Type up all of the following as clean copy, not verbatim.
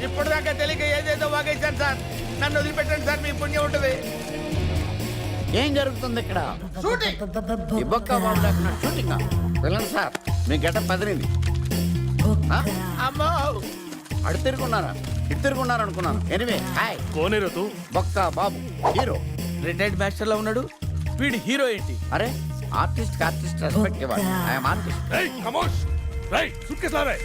ఇప్పటిదాకా తెలియక ఏదేదో వాగేశాను సార్. నన్ను వదిలిపెట్టండి సార్, మీ పుణ్యం ఉంటుంది. ఏం జరుగుతుంది ఇక్కడ? షూటింగ్. ఈ బొక్క బాబు లేకుండా షూటింగ్ వెళ్ళండి సార్. మీ గడ్డ పదిలింది. అమ్మో, అడు తిరుగున్నారా ఇటు తిరుగున్నారు అనుకున్నాను. Anyway hi. కోనేరు తూ బొక్క బాబు హీరో. రిటైర్డ్ మాస్టర్ లో ఉన్నాడు వీడు. హీరో ఏంటి? అరే ఆర్టిస్ట్ ఆర్టిస్ట్ రెస్పెక్ట్ ఇవ్వాలి. I'm artist. రేయ్ కమోష్ రేయ్ సుట్కేస్ లా రే.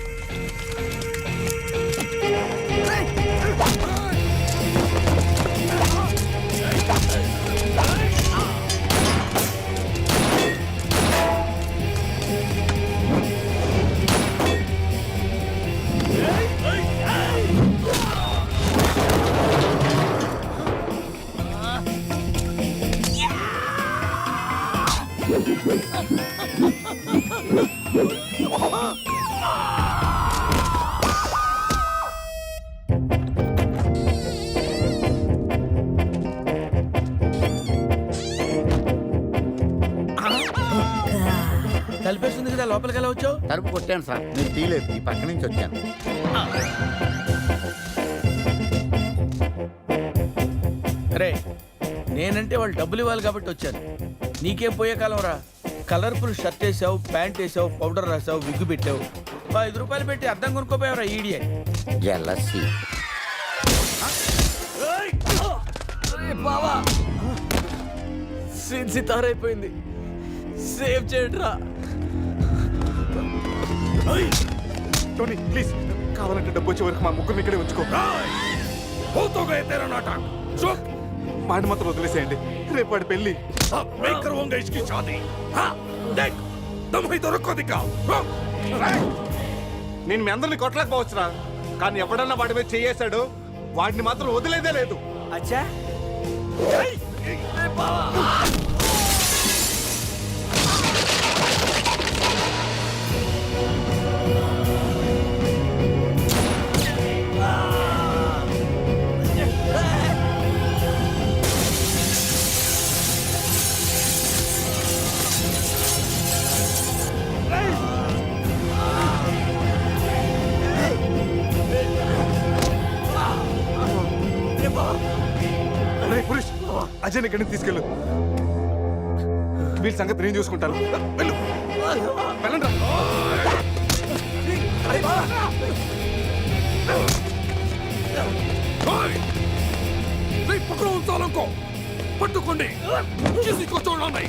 తలిపేస్తుంది కదా, లోపలికి ఎలా వచ్చావు? తలుపు కొట్టాను సార్, మీరు తీయలేదు. ఈ పక్క నుంచి వచ్చాను. రే, నేనంటే వాళ్ళు డబ్బులు ఇవ్వాలి కాబట్టి వచ్చాను. నీకేం పోయే కాలం రా. కలర్ఫుల్ షర్ట్ వేసావు, ప్యాంట్ వేసావు, పౌడర్ రాసావు, విగ్గు పెట్టావు. 5 రూపాయలు పెట్టి అద్దం కొనుక్కోపోయావురా ఈడియట్. జెలసీ. బావా సీన్ సితారైపోయింది. సేవ్ చేయడ్రా. టోనీ ప్లీజ్, కావాలంటే డబ్బు వచ్చే వరకు మా ముగ్గురు ఇక్కడే ఉంచుకో. పోతోగా ఎత్తేరా నాటక్. చూప్ మాట మాత్రం వదిలేసేయండి. రేపు వాడి పెళ్ళి. मैं करवाऊंगा इसकी शादी. हाँ देख तुम ही तो रुको दिखा. నేను మీ అందరిని కొట్టలేకపోవచ్చురా, కానీ ఎవడన్నా వాడి మీద చేయేశాడు వాడిని మాత్రం వదిలేదే లేదు. అచ్చా పురుష్ అజయ్ ఇక్కడికి తీసుకెళ్ళు. వీళ్ళ సంగతి నేను చూసుకుంటాను. వెళ్ళు వెళ్ళండి. పక్కన ఉంచాలనుకో, పట్టుకోండి. చూడండి.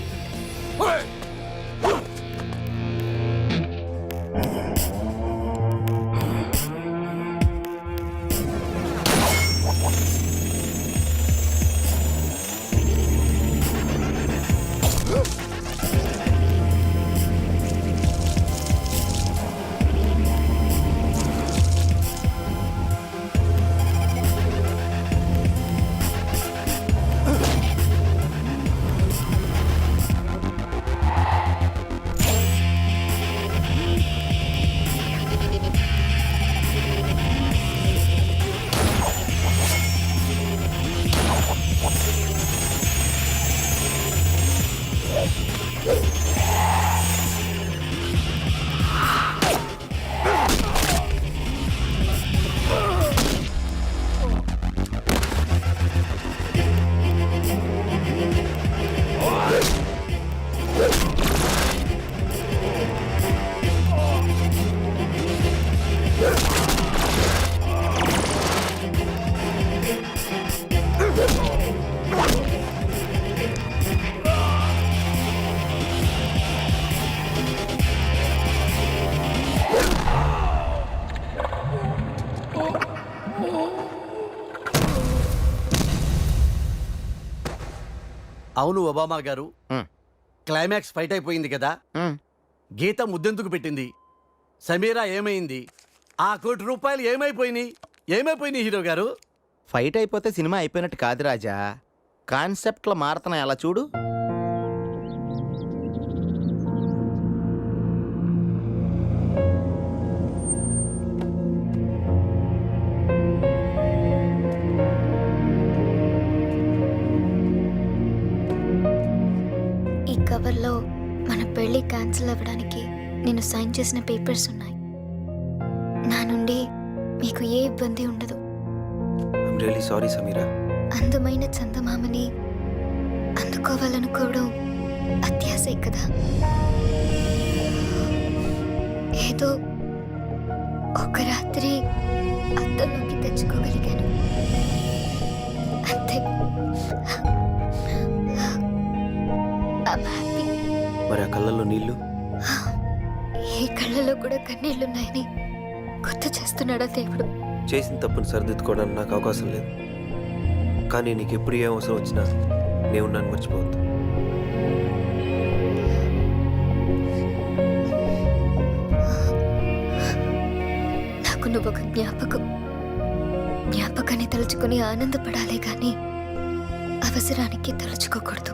అవును ఒబామా గారు, క్లైమాక్స్ ఫైట్ అయిపోయింది కదా. గీత ముద్దెందుకు పెట్టింది? సమీరా ఏమైంది? ఆ ₹1 ఏమైపోయినాయి హీరో గారు? ఫైట్ అయిపోతే సినిమా అయిపోయినట్టు కాదు రాజా, కాన్సెప్ట్లు మారుతున్నాయి. అలా చూడు. ఈ కవర్లో మన పెళ్లి క్యాన్సిల్ అవ్వడానికి నేను సైన్ చేసిన పేపర్స్ ఉన్నాయి. నా నుండి మీకు ఏ ఇబ్బంది ఉండదు. I'm really sorry Sameera. అందమైన చందమామని అందుకోవాలనుకోవడం అత్యాశే కదా. ఏదో ఒక రాత్రి అద్దంలోకి తెచ్చుకోగలిగాను అంతే. I'm happy. మరి ఆ కళ్ళల్లో నీళ్లు? ఏ కళ్ళలో కూడా కన్నీళ్లున్నాయని గుర్తు చేస్తున్నాడా దేవుడు? చేసిన తప్పును సరిదిద్దుకోవడానికి నాకు అవకాశం లేదు. కానీ నీకు ఎప్పుడు ఏ అవసరం వచ్చినా నేను నన్ను మర్చిపోవద్దు. నాకు నువ్వు ఒక జ్ఞాపకాన్ని తలుచుకుని ఆనందపడాలే గాని అవసరానికి తలుచుకోకూడదు.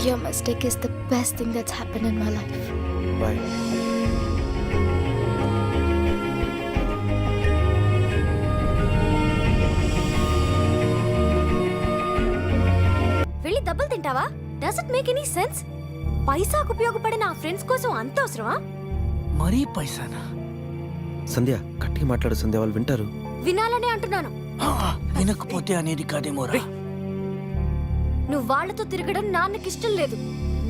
Your mistake is the best thing that's happened in my life. Bye. వెళ్ళి దెబ్బలు తింటావా? Does it make any sense? పైసాకు ఉపయోగపడే నా ఫ్రెండ్స్ కోసం అంత అవసరమా? మరీ పైసానా? సంధ్య గట్టిగా మాట్లాడు సంధ్య, వాళ్ళు వింటారు. వినాలనే అంటున్నాను. వినకపోతే అనేది కాదేమోరా. నువ్వు వాళ్ళతో తిరగడం నాన్నకి ఇష్టం లేదు.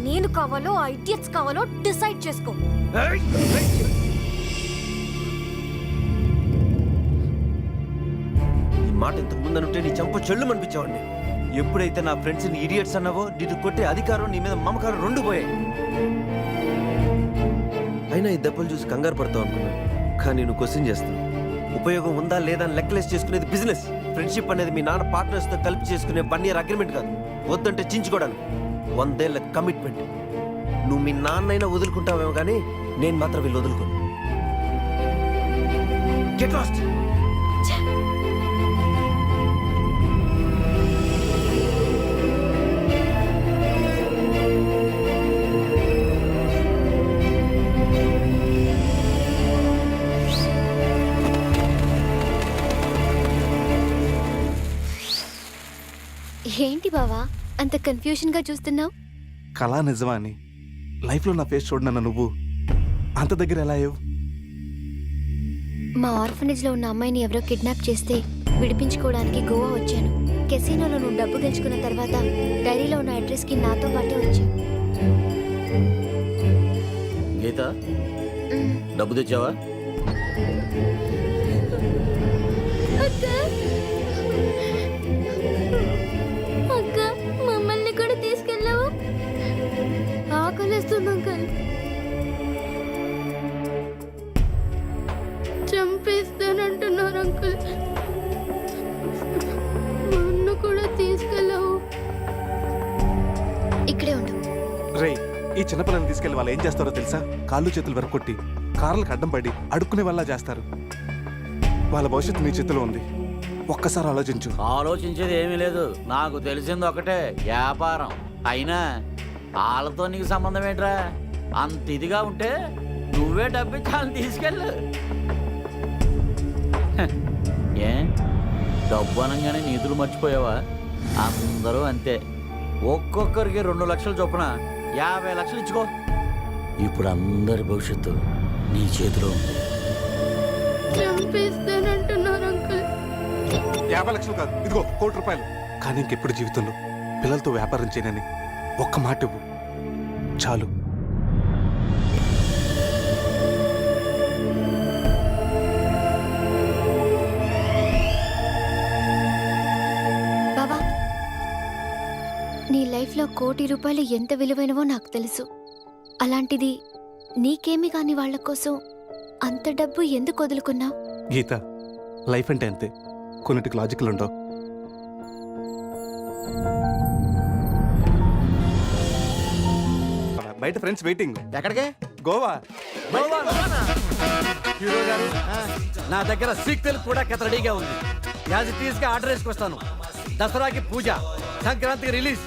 నేను కావాలో ఆ ఇడియట్స్ కావాలో డిసైడ్ చేసుకో. ఈ మాట ఇంతకు ముందు అనుంటే నీ చంప చెల్లు అనిపించేవాడిని. ఎప్పుడైతే నా ఫ్రెండ్స్ ని ఇడియట్స్ అన్నావో నిన్ను కొట్టే అధికారం నీ మీద మమకారం రెండు పోయాయి. అయినా ఈ దెబ్బలు చూసి కంగారు పడతావు అనుకున్నాను, కానీ నువ్వు క్వశ్చన్ చేస్తున్నావు. ఉపయోగం ఉందా లేదా అని లెక్కలేసి చేసుకునేది బిజినెస్. ఫ్రెండ్షిప్ అనేది మీ నాన్న పార్ట్నర్స్తో కలిపి చేసుకునే 1 year అగ్రిమెంట్ కాదు. వద్దంటే చించుకోవడానికి 100 ఏళ్ల కమిట్మెంట్. నువ్వు మీ నాన్నైనా వదులుకుంటావేమో కానీ నేను మాత్రం వీళ్ళు వదులుకోను. Get lost. ఏంటి బావా అంత కన్ఫ్యూజన్ గా చూస్తున్నావు? కళా నిజమా అని లైఫ్లో నా ఫేస్ చూడనన్న నువ్వు అంత దగ్గర ఎలా అయ్యావు? మా ఆర్ఫనేజ్ లో ఉన్న అమ్మాయిని ఎవరో కిడ్నాప్ చేస్తే విడిపించుకోవడానికి గోవా వచ్చాను. కెసినోలో నువ్వు డబ్బు గెలుచుకున్న తర్వాత డైరీలో ఉన్న అడ్రస్ కి నాతో పాటే వచ్చావు. గీత, డబ్బు తెచ్చావా? అక్క మమ్మల్ని కూడా తీసుకెళ్ళావు. ఆకలిస్తుంది అంకల్. చంపేస్తానంటున్నారు అంకుల్. నన్ను కూడా తీసుకెళ్ళావు. ఇక్కడే ఉండు. రే, ఈ చిన్నపిల్లని తీసుకెళ్లి వాళ్ళు ఏం చేస్తారో తెలుసా? కాళ్ళు చేతులు వెరకొట్టి కార్లకు అడ్డం పడి అడుక్కునే వాళ్ళ చేస్తారు. వాళ్ళ భవిష్యత్తు నీ చేతిలో ఉంది. ఒక్కసారి ఆలోచించు. ఆలోచించేది ఏమీ లేదు. నాకు తెలిసింది ఒకటే, వ్యాపారం. అయినా వాళ్ళతో నీకు సంబంధం ఏంట్రా? అంత ఇదిగా ఉంటే నువ్వే డబ్బిచ్చాలని తీసుకెళ్ళు. హ, ఏ డబ్బు అనగానే నీతులు మర్చిపోయావా? అందరూ అంతే. ఒక్కొక్కరికి 2 లక్షలు చొప్పున 50 లక్షలు ఇచ్చుకో. ఇప్పుడు అందరి భవిష్యత్తు నీ చేతిలో ఉంది. చంపేస్తానంటున్నారు అంకుల్. 50 లక్షలు కాదు, ఇదిగో 1 కోటి రూపాయలు. కానీ ఇంకెప్పుడు జీవితంలో పిల్లలతో వ్యాపారం చేయనని ఒక్క మాట ఇవ్వు చాలు. బాబా, నీ లైఫ్లో 1 కోటి రూపాయలు ఎంత విలువైనవో నాకు తెలుసు. అలాంటిది నీకేమి కాని వాళ్ళ కోసం అంత డబ్బు ఎందుకు వదులుకున్నావు? గీత, లైఫ్ అంటే అంతే, కొన్నిటికి లాజికల్ ఉండవు. బయట ఫ్రెండ్స్ వెయిటింగ్. ఎక్కడికే? గోవా. హీరో గారు, నా దగ్గర సీక్వెల్ కూడా కథ రెడీగా ఉంది. యాజ్ ఇట్ ఈస్ గా ఆర్డర్ వేసుకొస్తాను. దసరాకి పూజ, సంక్రాంతికి రిలీజ్.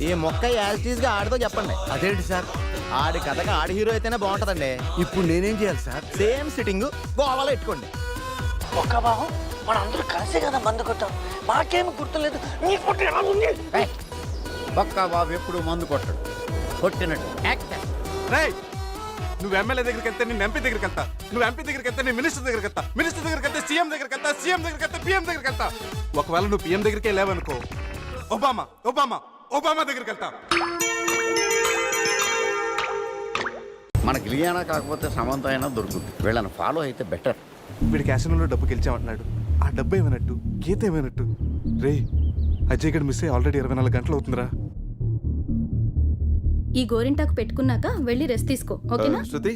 ఈ మొక్క యాజిటీస్ గా ఆడితో చెప్పండి. అదేంటి సార్? ఆడి కథగా ఆడి హీరో అయితేనే బాగుంటదండి. ఇప్పుడు నేనేం చేయాలి సార్? సేమ్ సిట్టింగ్ గోవాలో పెట్టుకోండి. ఒక్క బాబు మనందరూ కలిసే కదా మందు కొట్టాం. మాకేమి గుర్తులేదు. నీ ఫోటో ఎలా ఉంది? ఒక్క బాబు ఎప్పుడు మందు కొట్టడు, కొట్టినట్టు యాక్ట్ చేస్తాడు. రేయ్, నువ్వు ఎమ్మెల్యే దగ్గరికి వెళ్తే నేను ఎంపీ దగ్గరికి వెళ్తా, నువ్వు ఎంపీ దగ్గరికి వెళ్తే నేను మినిస్టర్ దగ్గరికి వెళ్తా, మినిస్టర్ దగ్గరికి వెళ్తే సీఎం దగ్గరికి వెళ్తా, సీఎం దగ్గరికి వెళ్తే పిఎం దగ్గరికి వెళ్తా. ఒకవేళ నువ్వు పిఎం దగ్గరికి వెళ్ళావనుకో, ఒబామా ఒబామా ఒబామా దగ్గరికి వెళ్తా. మనకి ఇలియానా కాకపోతే సమంత అయినా దొరుకుతుంది. వీళ్ళని ఫాలో అయితే బెటర్. వీడి క్యాసినోలో డబ్బు గెలిచామంటున్నాడు. ఆ డబ్బు ఏమైనట్టు, గీత ఏమైనట్టు? రే అజయ్ గడ్ మిస్ అయ్యి ఆల్రెడీ 24 గంటలు అవుతుందిరా. ఈ గోరింటాకు పెట్టుకున్నాక వెళ్ళి రెస్ట్ తీసుకో, ఓకేనా? శృతి,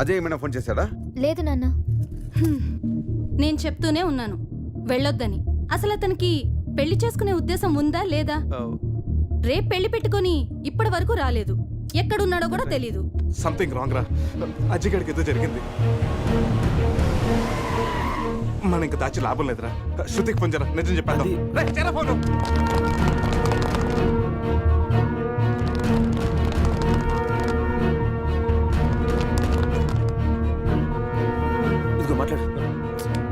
అజయ్ ఏమైనా ఫోన్ చేశాడా? లేదు నాన్న. నేను చెప్తూనే ఉన్నాను వెళ్ళొద్దని. అసలు అతనికి పెళ్లి చేసుకునే ఉద్దేశం ఉందా లేదా? రేపు పెళ్లి పెట్టుకొని ఇప్పటి వరకు రాలేదు. ఎక్కడున్నాడో కూడా తెలీదు. సంథింగ్ రాంగ్ రా. అజయ్ గడికి ఏదో జరిగింది. మన ఇంకా దాచి లాభం లేదురా. శృతికి ఫోన్ చేయరా, నిజం చెప్పేద్దాం. రేయ్, చేయరా ఫోను. ఇదిగో మాట్లాడు,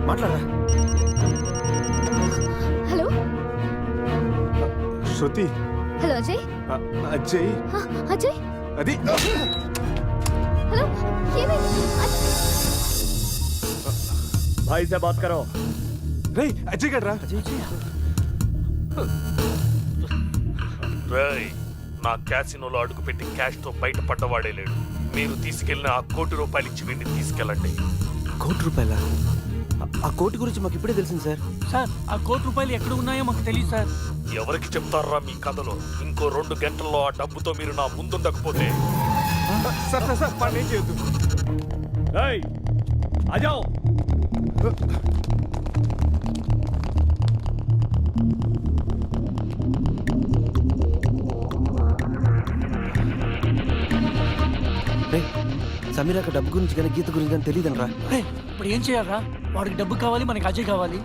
మాట్లాడరా. హలో శృతి, హలో అజయ్. అజయ్ అజయ్ అది హలో, ఏమైంది? భాయ్ సే బాత్ కరో. రేయ్ అజయ్ గడ్రా. రేయ్, నా క్యాసినోలో అడుగుపెట్టి క్యాష్తో బయటపడ్డవాడే లేడు. మీరు తీసుకెళ్లిన ఆ ₹1,00,00,000 ఇచ్చి వీడిని తీసుకెళ్ళండి. ₹1,00,00,000? ఆ కోటి గురించి మాకు ఇప్పుడే తెలిసింది సార్. సార్ ఆ ₹1,00,00,000 ఎక్కడ ఉన్నాయో మాకు తెలియదు సార్. ఎవరికి చెప్తారా మీ కథలో? ఇంకో 2 గంటల్లో ఆ డబ్బుతో మీరు నా ముందుండకపోతే సార్ సార్ సార్ పని ఏం చేయొద్దు. అజావ్. రేయ్, సమీరాకి డబ్బు గురించి కానీ గీత గురించి కానీ తెలియదనరా. ఇప్పుడు ఏం చేయాలరా? వాడికి డబ్బు కావాలి, మనకి అజయ్ కావాలి.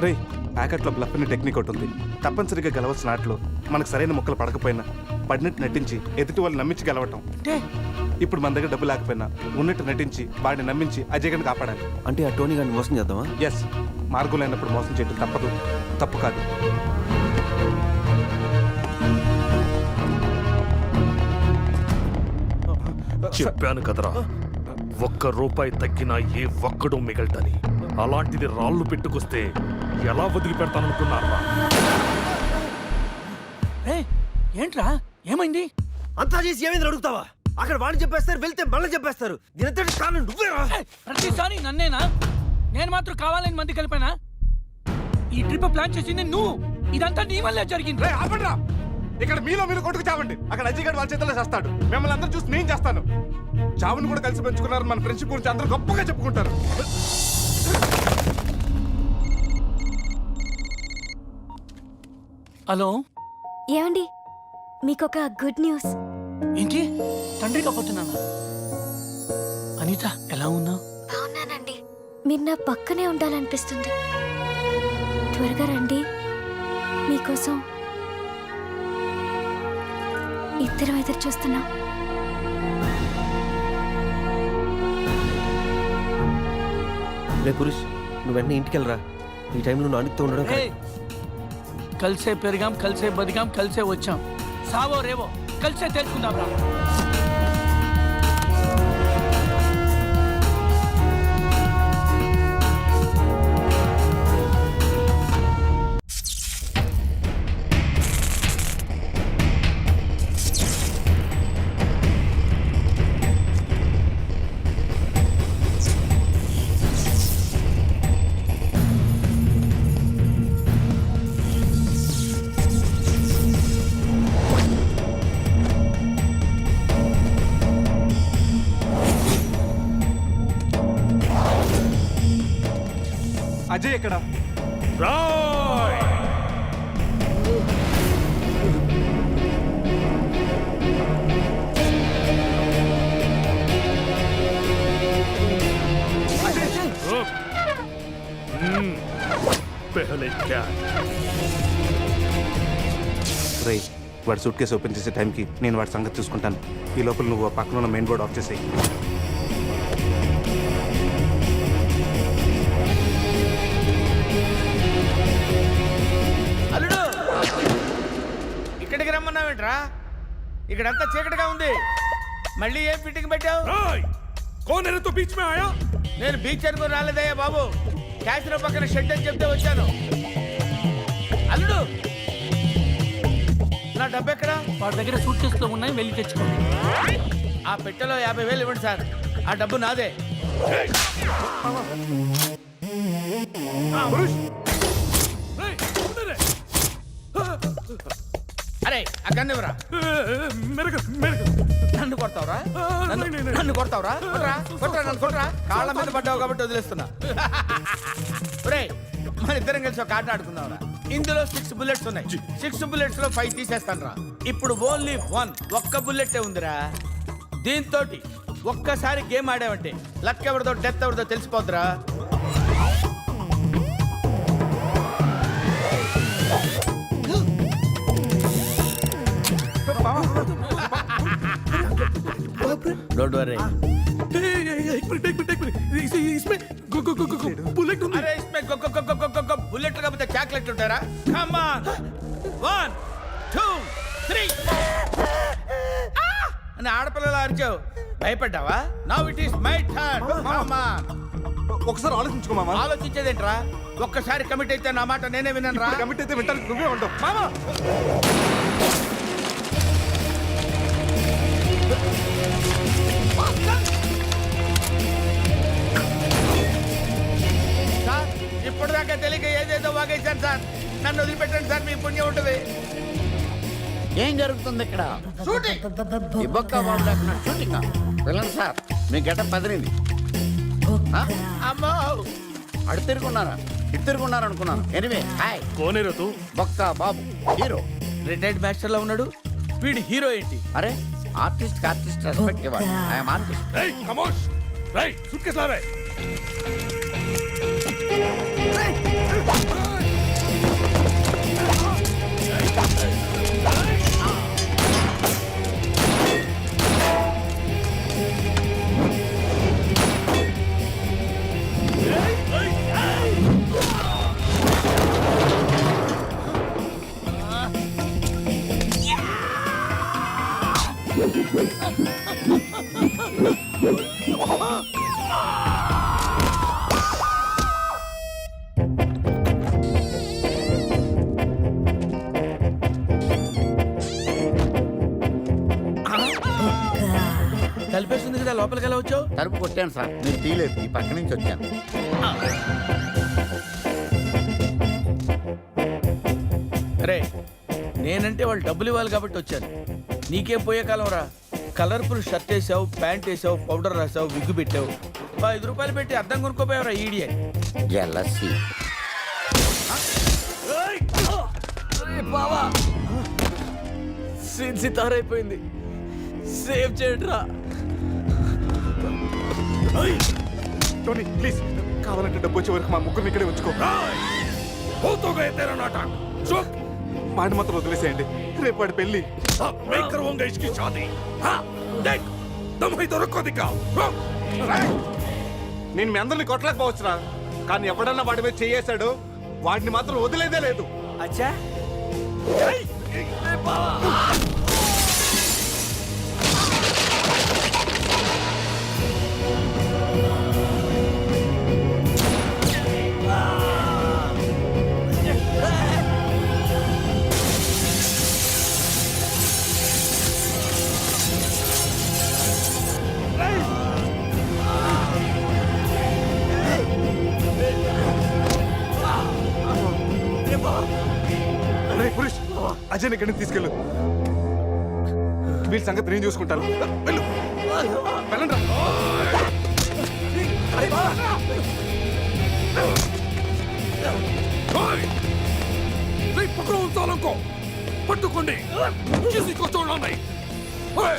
రేయ్, ప్యాకెట్లో బ్లఫ్ అనే టెక్నిక్ ఒకటి ఉంది. తప్పనిసరిగా గెలవాల్సిన ఆటలో మనకు సరైన ముక్కలు పడకపోయినా పడినట్టు నటించి ఎదుటి వాళ్ళు నమ్మించి గెలవటం. ఇప్పుడు మన దగ్గర డబ్బు లేకపోయినా ఉన్నట్టు నటించి వాడిని నమ్మించి అజయ్ గడిని కాపాడాలి. అంటే ఆ టోనీ గారిని మోసం చేద్దామా? ఎస్, మార్గం లేనప్పుడు మోసం చేయడం తప్పదు, తప్పు కాదు. చెప్పాను కదరా, ₹1 తగ్గినా ఏ ఒక్కడు మిగలటని. అలాంటిది రాళ్ళు పెట్టుకొస్తే ఎలా వదిలిపెడతాననుకున్నారా? ఏంట్రా ఏమైంది? అంతా చేసి ఏమైంది అడుగుతావా? అక్కడ వాడిని చెప్పేస్తారు, వెళ్తే మళ్ళీ చెప్పేస్తారు. దీనంతటి కారణం నువ్వేరా? ప్రతిసారి నన్నేనా? నేను మాత్రం కావాలని మంది కలిపానా? ఈ ట్రిప్ ప్లాన్ చేసింది నువ్వు. ఇదంతా నీ వల్లే జరిగింది. రేయ్, ఆపండ్రా. ఇక్కడ మీలో మీరు కొట్టుకు చావండి. అక్కడ అజయ్ గడ్ వాళ్ళ చేతిలో చేస్తాడు. మిమ్మల్ని అందరూ చూసి నేను చేస్తాను. చావును కూడా కలిసి పెంచుకున్నారు. మన ఫ్రెండ్షిప్ గురించి అందరూ గొప్పగా చెప్పుకుంటారు. హలో, ఏమండి, మీకొక గుడ్ న్యూస్. ఏంటి? తండ్రి కాపోతున్నానా? అనిత ఎలా ఉన్నావు? బాగున్నానండి. మీరు నా పక్కనే ఉండాలనిపిస్తుంది. త్వరగా రండి, మీకోసం ఇద్దరం ఎదురు చూస్తున్నాం. రే పురుష్, నువ్వు వెంటనే ఇంటికి వెళ్ళరా. ఈ టైంలో నువ్వు అనితో ఉండడం కలిసే పెరిగాం, కలిసే బతికాం, కలిసే వచ్చాం. సావో రేవో కలిసే తెలుసుకుందాం రా. అజయ్ ఎక్కడ? రాయ్, పెహలే క్యా? రేయ్, వాడి సూట్ కేసు ఓపెన్ చేసే టైంకి నేను వాడి సంగతి చూసుకుంటాను. ఈ లోపల నువ్వు పక్కన ఉన్న మెయిన్ బోర్డ్ ఆఫ్ చేసేయి. అల్లుడు, ఇక్కడికి రమ్మన్నావేంట్రా? ఇక్కడంతా చీకటిగా ఉంది. మళ్ళీ ఏం ఫిట్టింగ్ పెట్టావు? कौन है रे तू बीच में आया? నేను బీచ్ అనుకుని రాలేదయ్యా బాబు, క్యాసినో పక్కన షెడ్ అని చెప్తే వచ్చాను. అల్లుడు, నా డబ్బు ఎక్కడ? వాడి దగ్గర సూట్ కేసులో ఉన్నాయి, వెళ్ళి తెచ్చుకోండి. ఆ పెట్టెలో 50,000 ఇవ్వండి సార్, ఆ డబ్బు నాదే. అరే ఆ గన్ను ఇవ్వరా. నన్ను కొడతావురా? నన్ను కొడతావురా? కొట్రా కొట్రా, నన్ను కొట్రా. కాళ్ళ మీద పడ్డావు కాబట్టి వదిలేస్తున్నా. ఒరేయ్, మన ఇద్దరం కలిసి ఒక ఆట ఆడుకుందాంరా. ఇందులో 6 బుల్లెట్స్ ఉన్నాయి. 6 బుల్లెట్స్ లో 5 తీసేస్తాను రా. ఇప్పుడు ఓన్లీ 1 ఒక్క బుల్లెట్ ఉందిరా. దీంతో ఒక్కసారి గేమ్ ఆడావంటే లక్ ఎవరిదో డెత్ ఎవరిదో తెలిసిపోద్దురా. Don't worry. बुलेट అరే ఇస్మే బుల్లెట్ కాకపోతే చాక్లెట్ ఉంటారా? కమ్ ఆన్, 1 2 3 అని ఆడపిల్లలు అరిచావు, భయపడ్డావా? Now it is my turn. Come on. ఒకసారి ఆలోచించుకో మామ. ఆలోచించేదేంట్రా? ఒక్కసారి కమిట్ అయితే నా మాట నేనే విన్నాను రా. కమిట్ అయితే వింటానికి నువ్వే ఉంటావు మామా. సార్, ఇప్పటిదాకా తెలియక ఏదేదో వాగేశాను సార్. నన్ను వదిలిపెట్టండి సార్, మీ పుణ్యం ఉంటుంది. ఏం జరుగుతుంది ఇక్కడ? షూటింగ్. ఈ బొక్క బాబు లేకుండా షూటింగ్. వెళ్ళండి సార్, మీ గడ్డ పదిలింది. అమ్మో, అడు తిరుగున్నారా, ఇటు తిరుగున్నారు అనుకున్నాను. Anyway hi. कौन है रे तू? బొక్క బాబు హీరో. రిటైర్డ్ మాస్టర్ లో ఉన్నాడు వీడు. హీరో ఏంటి? అరే ఆర్టిస్ట్ ఆర్టిస్ట్ రెస్పెక్ట్ ఇవ్వాలి. I'm artist. Hey, खामोश! Hey, सूटकेस ला रे. కలిపేస్తుంది కదా, లోపలికి ఎలా వచ్చావు? తలుపు కొట్టాను సార్, మీరు తీయలేదు. ఈ పక్క నుంచి వచ్చాను. అరే, నేనంటే వాళ్ళు డబ్బులు ఇవ్వాలి కాబట్టి వచ్చాను. నీకేం పోయే కాలం రా. కలర్ఫుల్ షర్ట్ వేసావు, ప్యాంట్ వేసావు, పౌడర్ రాసావు, విగ్గు పెట్టావు. 5 రూపాయలు పెట్టి అద్దం కొనుక్కోపోయావురా ఈడియట్. జెలసీ. బావా, సీన్ సితారైపోయింది, సేవ్ చేయండి రా. టోనీ ప్లీజ్, కావాలంటే డబ్బు వచ్చే వరకు మా ముగ్గురిని ఇక్కడే ఉంచుకో. हो तो गए तेरा नाटक. चुप. మాట మాత్రం వదిలేసేయండి. రేపు వాడి పెళ్లి. अब मैं करवाऊंगा इसकी शादी. हाँ, देख, तुम ही तो रखो दिखाओ. నేను మీ అందరిని కొట్టలేకపోవచ్చురా, కానీ ఎవడన్నా వాడి మీద చేయేశాడు, వాడిని మాత్రం వదిలేదే లేదు. అచ్చా పురుష్, అజయ్ ఇక్కడి నుంచి తీసుకెళ్ళు. వీళ్ళ సంగతి నేను చూసుకుంటాను. వెళ్ళు, వెళ్ళండి. पकड़ो उन सालों को, पट्टुकोंडी, किसी को छोड़ना नहीं. ओए!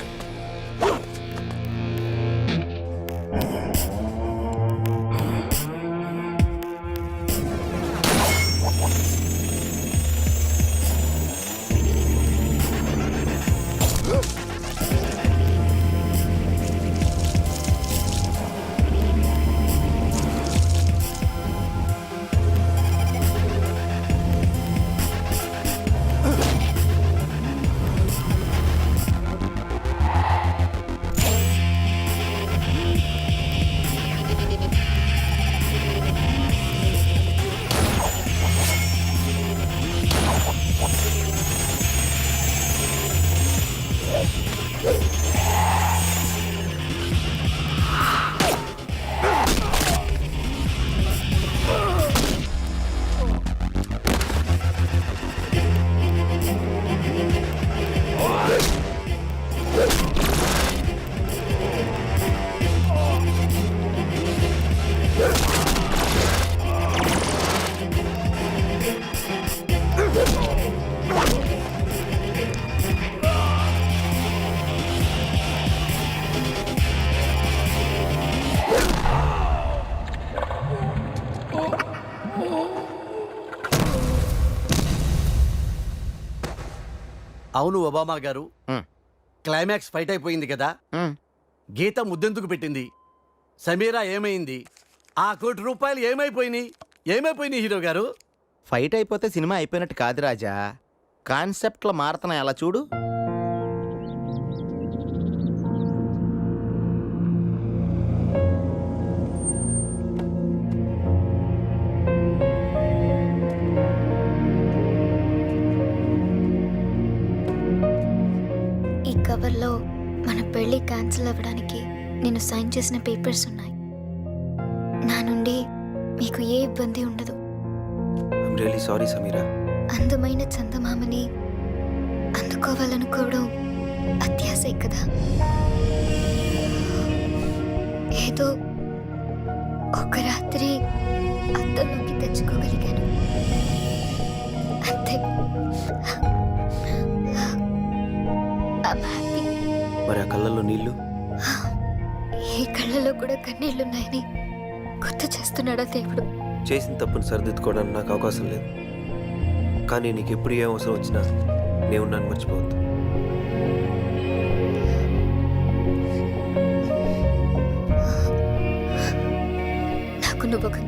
అవును ఒబామా గారు, హ్మ్. క్లైమాక్స్ ఫైట్ అయిపోయింది కదా. హ్మ్. గీత ముద్దెందుకు పెట్టింది? సమీరా ఏమైంది? ఆ ₹1,00,00,000 ఏమైపోయినాయి హీరో గారు? ఫైట్ అయిపోతే సినిమా అయిపోయినట్టు కాదు రాజా, కాన్సెప్ట్లు మారుతున్నాయి అలా చూడు. ఈ కవర్లో మన పెళ్లి క్యాన్సిల్ అవ్వడానికి నేను సైన్ చేసిన పేపర్స్ ఉన్నాయి. నా నుండి మీకు ఏ ఇబ్బంది ఉండదు. I'm really sorry Sameera. అందమైన చందమామని అందుకోవాలనుకోవడం అత్యాశే కదా. ఏదో ఒక రాత్రి అద్దంలోకి తెచ్చుకోగలిగాను అంతే. I'm happy. మరి ఆ కళ్ళల్లో నీళ్లు? ఈ కళ్ళలో కూడా కన్నీళ్లున్నాయని గుర్తు చేస్తున్నాడా దేవుడు? చేసిన తప్పును సరిదిద్దుకోవడానికి నాకు అవకాశం లేదు. కానీ నీకు ఎప్పుడు ఏ అవసరం వచ్చినా నేను నన్ను మర్చిపోవద్దు. నాకు నువ్వు ఒక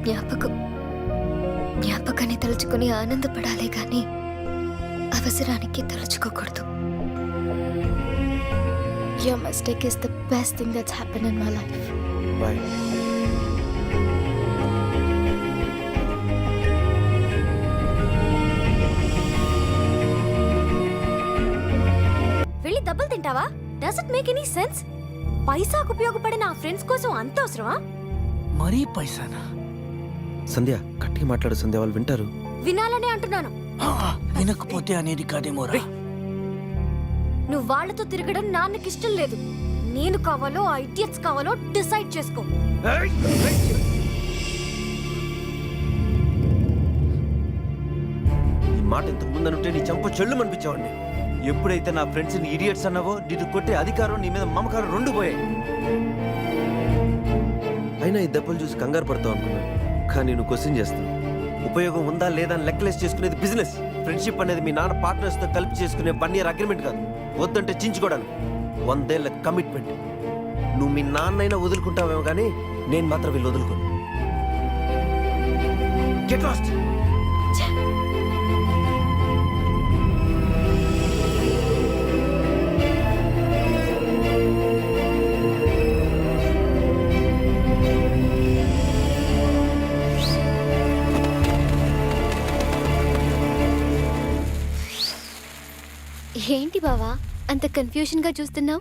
జ్ఞాపకాన్ని తలుచుకుని ఆనందపడాలి కానీ అవసరానికి తలుచుకోకూడదు. Your mistake is the best thing that's happened in my life. Bye. వెళ్ళి దెబ్బలు తింటావా? Does it make any sense? పైసాకు ఉపయోగపడిన ఆ ఫ్రెండ్స్ కోసం అంత అవసరమా? మరీ పైసానా? సంధ్య గట్టిగా మాట్లాడు సంధ్య, వాళ్ళు వింటారు. వినాలనే అంటున్నాను. వినకపోతే అనేది కాదేమోరా. నువ్వు వాళ్ళతో తిరగడం నాన్నకి ఇష్టం లేదు. నేను కావాలో ఆ ఇడియట్స్ కావాలో డిసైడ్ చేసుకో. ఈ మాట ఇంతకు ముందు అనుంటే నీ చంప చెల్లు అనిపించేవాడిని. ఎప్పుడైతే నా ఫ్రెండ్స్ ని ఇడియట్స్ అన్నావో, నీకు కొట్టే అధికారం, నీ మీద మమకారం రెండు పోయాయి. అయినా ఈ దెబ్బలు చూసి కంగారు పడతావు అనుకున్నాను, కానీ నువ్వు క్వశ్చన్ చేస్తున్నావు. ఉపయోగం ఉందా లేదా అని లెక్కలేసి చేసుకునేది బిజినెస్. ఫ్రెండ్షిప్ అనేది మీ నాన్న పార్ట్నర్స్తో కలిపి చేసుకునే 1 year అగ్రిమెంట్ కాదు. వద్దంటే చించుకోవడానికి 100 ఏళ్ల కమిట్మెంట్. నువ్వు మీ నాన్నైనా వదులుకుంటావేమో కానీ నేను మాత్రం వీళ్ళు వదులుకోను. Get lost. ఏంటి బావా అంత కన్ఫ్యూజన్ గా చూస్తున్నావు?